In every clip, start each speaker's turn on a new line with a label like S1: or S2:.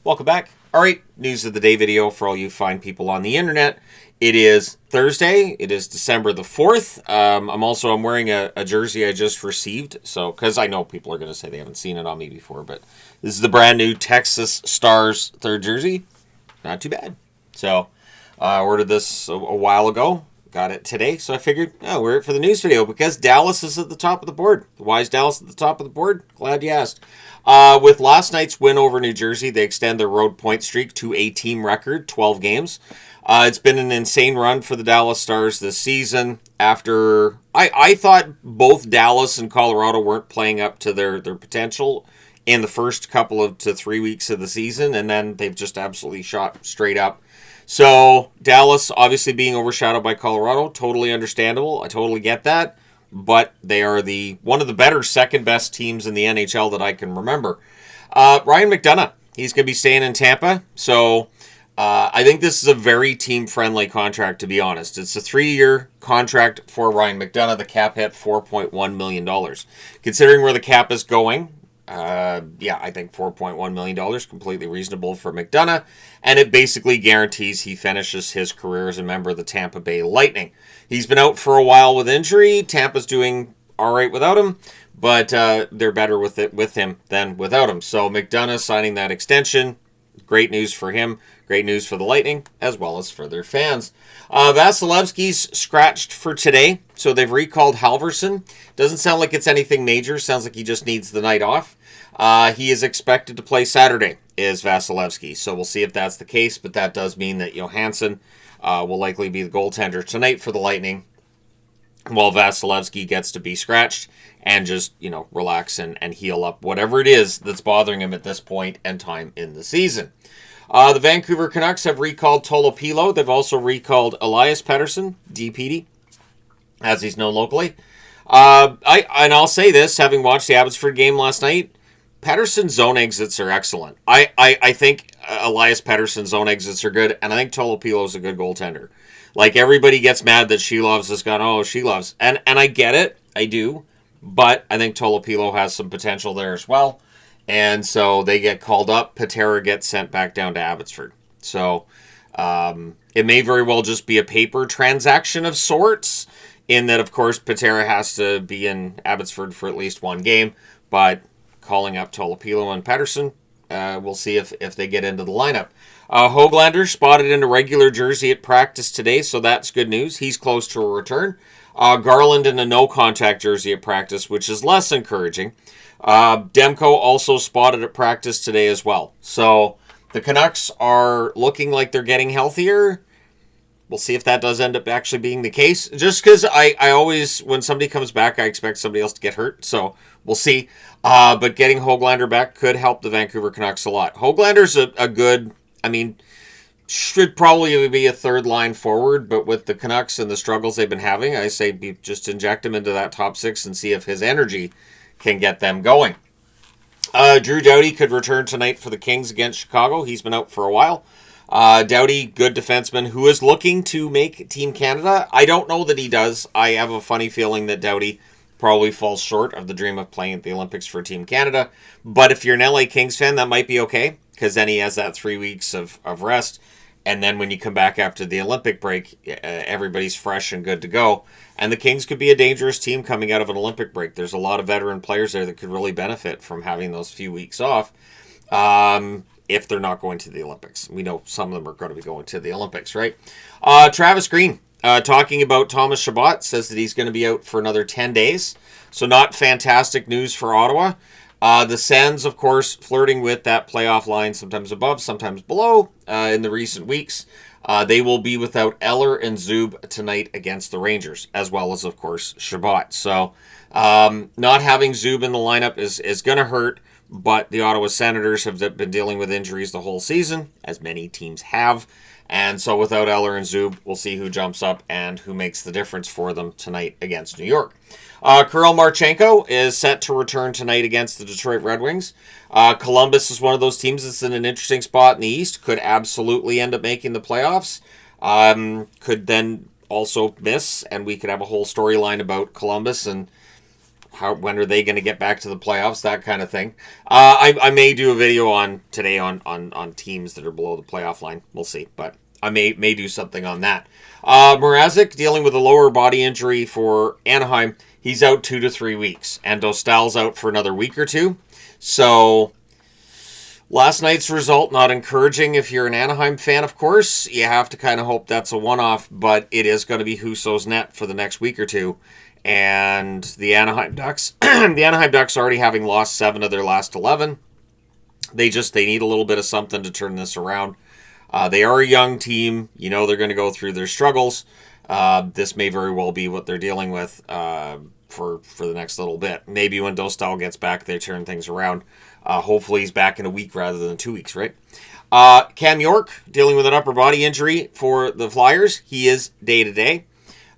S1: Welcome back. All right, news of the day video for all you fine people on the internet. It is Thursday. It is December the 4th. I'm wearing a jersey I just received. So, because I know people are going to say they haven't seen it on me before, but this is the brand new Texas Stars third jersey. Not too bad. So, I ordered this a while ago. Got it today. So I figured, wear it for the news video because Dallas is at the top of the board. Why is Dallas at the top of the board? Glad you asked. With last night's win over New Jersey, they extend their road point streak to a team record, 12 games. It's been an insane run for the Dallas Stars this season. After I thought both Dallas and Colorado weren't playing up to their potential in the first couple of to 3 weeks of the season, and then they've just absolutely shot straight up. So Dallas obviously being overshadowed by Colorado, totally understandable. I totally get that. But they are one of the better second best teams in the NHL that I can remember. Ryan McDonagh, he's going to be staying in Tampa. So I think this is a very team-friendly contract, to be honest. It's a 3-year contract for Ryan McDonagh. The cap hit $4.1 million. Considering where the cap is going, I think $4.1 million, completely reasonable for McDonagh. And it basically guarantees he finishes his career as a member of the Tampa Bay Lightning. He's been out for a while with injury. Tampa's doing all right without him, but they're better with him than without him. So McDonagh signing that extension, great news for him, great news for the Lightning, as well as for their fans. Vasilevsky's scratched for today, so they've recalled Halverson. Doesn't sound like it's anything major. Sounds like he just needs the night off. He is expected to play Saturday, is Vasilevsky. So we'll see if that's the case, but that does mean that Johansson will likely be the goaltender tonight for the Lightning, while Vasilevsky gets to be scratched and just, relax and heal up whatever it is that's bothering him at this point and time in the season. The Vancouver Canucks have recalled Tolopilo. They've also recalled Elias Pettersson, DPD, as he's known locally. I'll say this, having watched the Abbotsford game last night, Pettersson's zone exits are excellent. I think Elias Pettersson's zone exits are good, and I think Tolopilo's a good goaltender. Like, everybody gets mad that Shelov's has gone, Shelov's. And I get it, I do, but I think Tolopilo has some potential there as well. And so they get called up. Patera gets sent back down to Abbotsford. So it may very well just be a paper transaction of sorts, in that, of course, Patera has to be in Abbotsford for at least one game. But calling up Tolopilo and Pettersson, we'll see if they get into the lineup. Höglander spotted in a regular jersey at practice today, so that's good news. He's close to a return. Garland in a no-contact jersey at practice, which is less encouraging. Demko also spotted at practice today as well. So the Canucks are looking like they're getting healthier. We'll see if that does end up actually being the case. Just because I always, when somebody comes back, I expect somebody else to get hurt. So we'll see. But getting Höglander back could help the Vancouver Canucks a lot. Höglander's a good, should probably be a third line forward. But with the Canucks and the struggles they've been having, I say just inject him into that top six and see if his energy can get them going. Drew Doughty could return tonight for the Kings against Chicago. He's been out for a while. Doughty, good defenseman, who is looking to make Team Canada. I don't know that he does. I have a funny feeling that Doughty probably falls short of the dream of playing at the Olympics for Team Canada. But if you're an LA Kings fan, that might be okay, because then he has that 3 weeks of rest. And then when you come back after the Olympic break, everybody's fresh and good to go. And the Kings could be a dangerous team coming out of an Olympic break. There's a lot of veteran players there that could really benefit from having those few weeks off. If they're not going to the Olympics. We know some of them are going to be going to the Olympics, right? Travis Green, talking about Thomas Chabot, says that he's going to be out for another 10 days. So not fantastic news for Ottawa. The Sens, of course, flirting with that playoff line, sometimes above, sometimes below, in the recent weeks. They will be without Eller and Zub tonight against the Rangers, as well as, of course, Chabot. So not having Zub in the lineup is going to hurt. But the Ottawa Senators have been dealing with injuries the whole season, as many teams have. And so without Eller and Zub, we'll see who jumps up and who makes the difference for them tonight against New York. Kirill Marchenko is set to return tonight against the Detroit Red Wings. Columbus is one of those teams that's in an interesting spot in the East. Could absolutely end up making the playoffs. Could then also miss, and we could have a whole storyline about Columbus and when are they going to get back to the playoffs, that kind of thing. I may do a video today on teams that are below the playoff line. We'll see, but I may do something on that. Mrazek dealing with a lower body injury for Anaheim. He's out 2 to 3 weeks, and Dostal's out for another week or two. So last night's result, not encouraging if you're an Anaheim fan, of course. You have to kind of hope that's a one-off, but it is going to be Husso's net for the next week or two. And the Anaheim Ducks, already having lost 7 of their last 11. They need a little bit of something to turn this around. They are a young team. You know they're going to go through their struggles. This may very well be what they're dealing with for the next little bit. Maybe when Dostal gets back, they turn things around. Hopefully he's back in a week rather than 2 weeks, right? Cam York dealing with an upper body injury for the Flyers. He is day-to-day.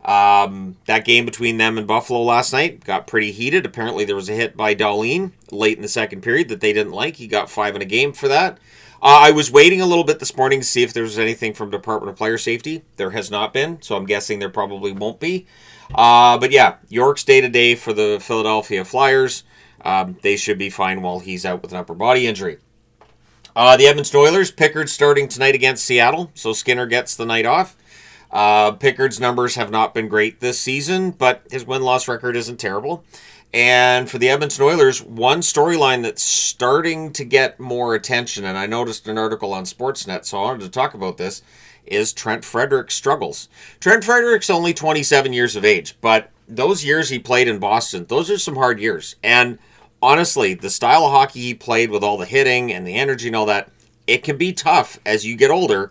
S1: That game between them and Buffalo last night got pretty heated. Apparently there was a hit by Dahlin late in the second period that they didn't like. He got 5 in a game for that. I was waiting a little bit this morning to see if there was anything from Department of Player Safety. There has not been, so I'm guessing there probably won't be. But yeah, York's day-to-day for the Philadelphia Flyers. They should be fine while he's out with an upper body injury. The Edmonton Oilers, Pickard starting tonight against Seattle, so Skinner gets the night off. Pickard's numbers have not been great this season, but his win-loss record isn't terrible. And for the Edmonton Oilers, one storyline that's starting to get more attention, and I noticed an article on Sportsnet, so I wanted to talk about this, is Trent Frederick's struggles. Trent Frederick's only 27 years of age, but those years he played in Boston, those are some hard years. And honestly, the style of hockey he played with all the hitting and the energy and all that, it can be tough as you get older.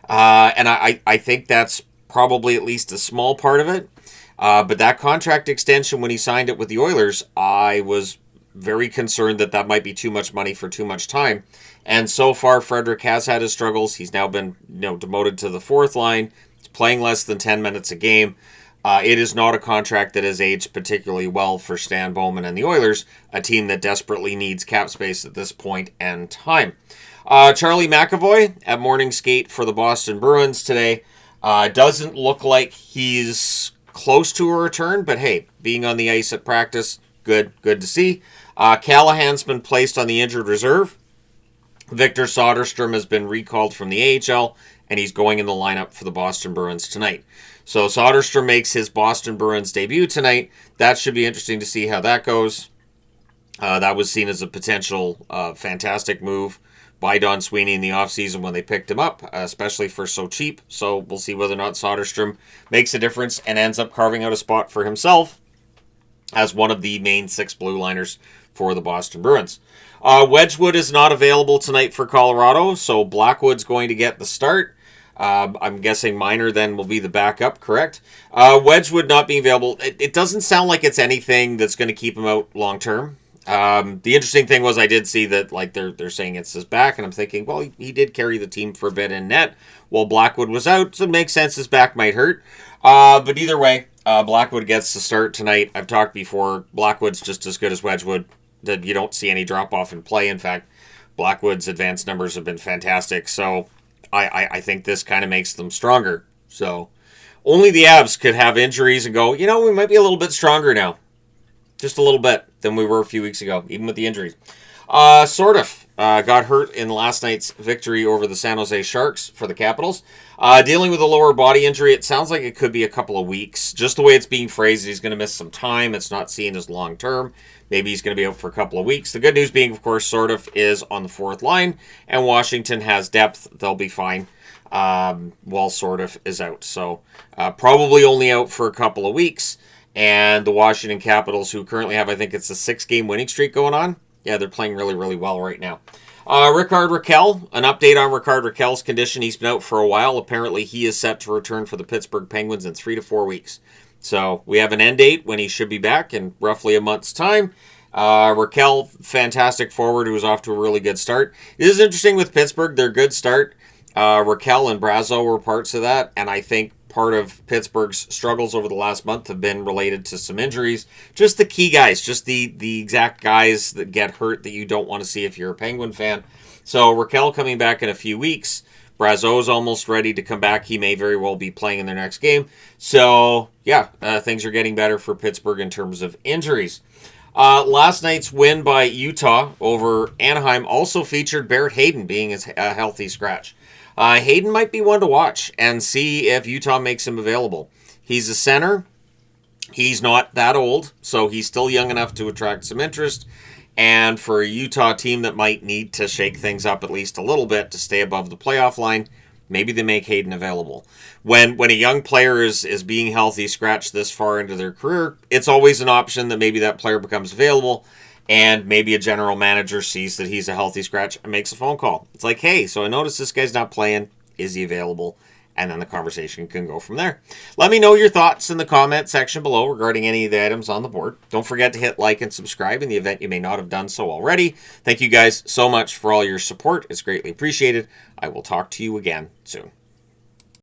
S1: And I think that's probably at least a small part of it. But that contract extension, when he signed it with the Oilers, I was very concerned that might be too much money for too much time. And so far, Frederick has had his struggles. He's now been demoted to the fourth line. He's playing less than 10 minutes a game. It is not a contract that has aged particularly well for Stan Bowman and the Oilers, a team that desperately needs cap space at this point and time. Charlie McAvoy at morning skate for the Boston Bruins today. Doesn't look like he's close to a return, but hey, being on the ice at practice, good to see. Callahan's been placed on the injured reserve. Victor Soderstrom has been recalled from the AHL, and he's going in the lineup for the Boston Bruins tonight. So Soderstrom makes his Boston Bruins debut tonight. That should be interesting to see how that goes. That was seen as a potential fantastic move by Don Sweeney in the offseason when they picked him up, especially for so cheap. So we'll see whether or not Soderstrom makes a difference and ends up carving out a spot for himself as one of the main 6 blue liners for the Boston Bruins. Wedgwood is not available tonight for Colorado, so Blackwood's going to get the start. I'm guessing Minor then will be the backup, correct? Wedgwood not being available, it doesn't sound like it's anything that's going to keep him out long term. The interesting thing was I did see that they're saying it's his back, and I'm thinking, well, he did carry the team for a bit in net while Blackwood was out, so it makes sense his back might hurt. But either way, Blackwood gets to start tonight. I've talked before, Blackwood's just as good as Wedgwood. That you don't see any drop-off in play. In fact, Blackwood's advanced numbers have been fantastic, so I think this kind of makes them stronger. So only the Avs could have injuries and go, we might be a little bit stronger now. Just a little bit than we were a few weeks ago, even with the injuries. Sort of got hurt in last night's victory over the San Jose Sharks for the Capitals. Dealing with a lower body injury, it sounds like it could be a couple of weeks. Just the way it's being phrased, he's going to miss some time. It's not seen as long-term. Maybe he's going to be out for a couple of weeks. The good news being, of course, sort of is on the fourth line, and Washington has depth. They'll be fine while sort of is out. So probably only out for a couple of weeks. And the Washington Capitals, who currently have, I think it's a 6-game winning streak going on. Yeah, they're playing really, really well right now. Rickard Rakell, an update on Rickard Rakell's condition. He's been out for a while. Apparently, he is set to return for the Pittsburgh Penguins in 3 to 4 weeks. So we have an end date when he should be back in roughly a month's time. Rakell, fantastic forward who was off to a really good start. It is interesting with Pittsburgh, their good start. Rakell and Brazo were parts of that, and I think part of Pittsburgh's struggles over the last month have been related to some injuries. Just the key guys, just the exact guys that get hurt that you don't want to see if you're a Penguin fan. So Rakell coming back in a few weeks. Brazo's almost ready to come back. He may very well be playing in their next game. So, yeah, things are getting better for Pittsburgh in terms of injuries. Last night's win by Utah over Anaheim also featured Barrett Hayden being a healthy scratch. Hayden might be one to watch and see if Utah makes him available. He's a center. He's not that old, so he's still young enough to attract some interest. And for a Utah team that might need to shake things up at least a little bit to stay above the playoff line, maybe they make Hayden available. When a young player is being healthy, scratched this far into their career, it's always an option that maybe that player becomes available, and maybe a general manager sees that he's a healthy scratch and makes a phone call. It's like, hey, so I noticed this guy's not playing. Is he available? And then the conversation can go from there. Let me know your thoughts in the comment section below regarding any of the items on the board. Don't forget to hit like and subscribe in the event you may not have done so already. Thank you guys so much for all your support. It's greatly appreciated. I will talk to you again soon.